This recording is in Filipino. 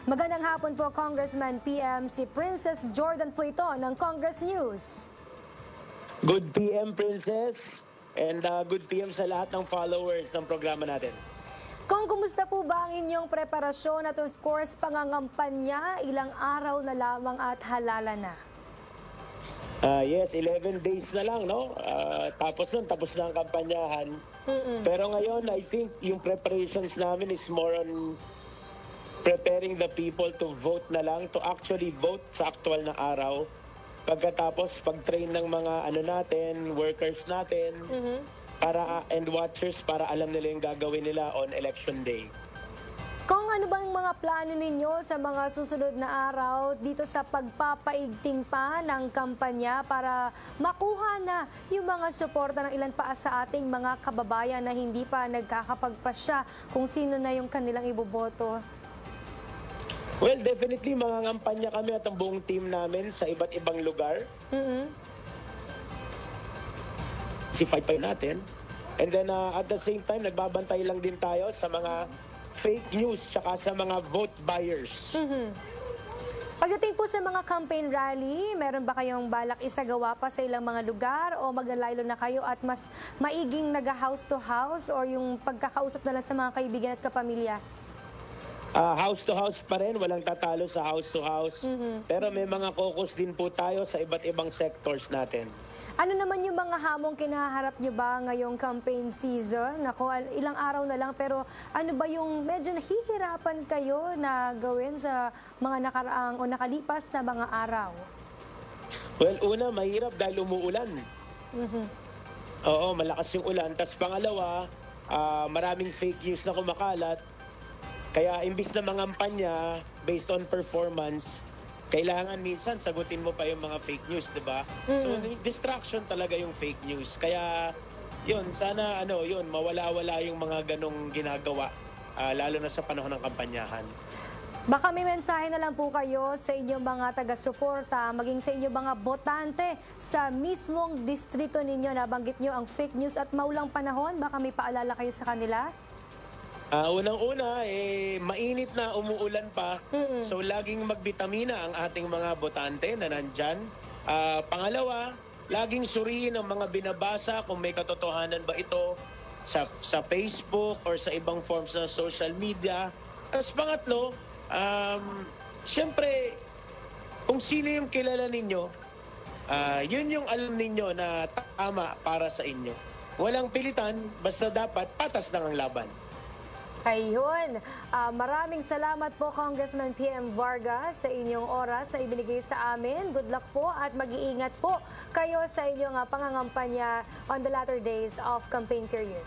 Magandang hapon po, Congressman PM. Si Princess Jordan po ito ng Congress News. Good PM, Princess. And good PM sa lahat ng followers ng programa natin. Kung kumusta po ba ang inyong preparasyon at of course pangangampanya, ilang araw na lamang at halala na? Yes, 11 days na lang, no? Tapos na ang kampanyahan. Pero ngayon, I think yung preparations namin is more on preparing the people to vote na lang, to actually vote sa actual na araw. Pagkatapos, pag-train ng mga workers natin, para and watchers para alam nila yung gagawin nila on election day. Kung ano bang mga plano ninyo sa mga susunod na araw dito sa pagpapaigting pa ng kampanya para makuha na yung mga suporta ng ilan pa sa ating mga kababayan na hindi pa nagkakapagpasya kung sino na yung kanilang iboboto? Well, definitely mangangampanya kami at ang buong team namin sa iba't ibang lugar. Si-fight pa natin. And then at the same time, nagbabantay lang din tayo sa mga fake news tsaka sa mga vote buyers. Pagdating po sa mga campaign rally, meron ba kayong balak isagawa pa sa ilang mga lugar o maglalaylo na kayo at mas maiging naga-house to house or yung pagkakausap na lang sa mga kaibigan at kapamilya? House to house pa rin, walang tatalo sa house to house. Pero may mga caucus din po tayo sa iba't ibang sectors natin. Ano naman yung mga hamong kinaharap nyo ba ngayong campaign season? Ako, ilang araw na lang, pero ano ba yung medyo nahihirapan kayo na gawin sa mga nakaraang o nakalipas na mga araw? Well, una, mahirap dahil umuulan. Oo, malakas yung ulan. Tapos pangalawa, maraming fake news na kumakalat. Kaya imbis na mangampanya based on performance, kailangan minsan sagutin mo pa yung mga fake news, di ba? So, distraction talaga yung fake news. Kaya, yun, sana, mawala-wala yung mga ganong ginagawa, lalo na sa panahon ng kampanyahan. Baka may mensahe na lang po kayo sa inyong mga taga-suporta, maging sa inyong mga botante sa mismong distrito ninyo. Nabanggit nyo ang fake news at maulang panahon, baka may paalala kayo sa kanila? Unang-una, mainit na, umuulan pa. So, laging magbitamina ang ating mga botante na nandyan. Pangalawa, laging suriin ang mga binabasa kung may katotohanan ba ito sa Facebook or sa ibang forms ng social media. Tapos pangatlo, siyempre, kung sino yung kilala ninyo, yun yung alam ninyo na tama para sa inyo. Walang pilitan, basta dapat patas lang ang laban. Ayun. Maraming salamat po, Congressman PM Vargas, sa inyong oras na ibinigay sa amin. Good luck po at mag-iingat po kayo sa inyong pangangampanya on the latter days of campaign period.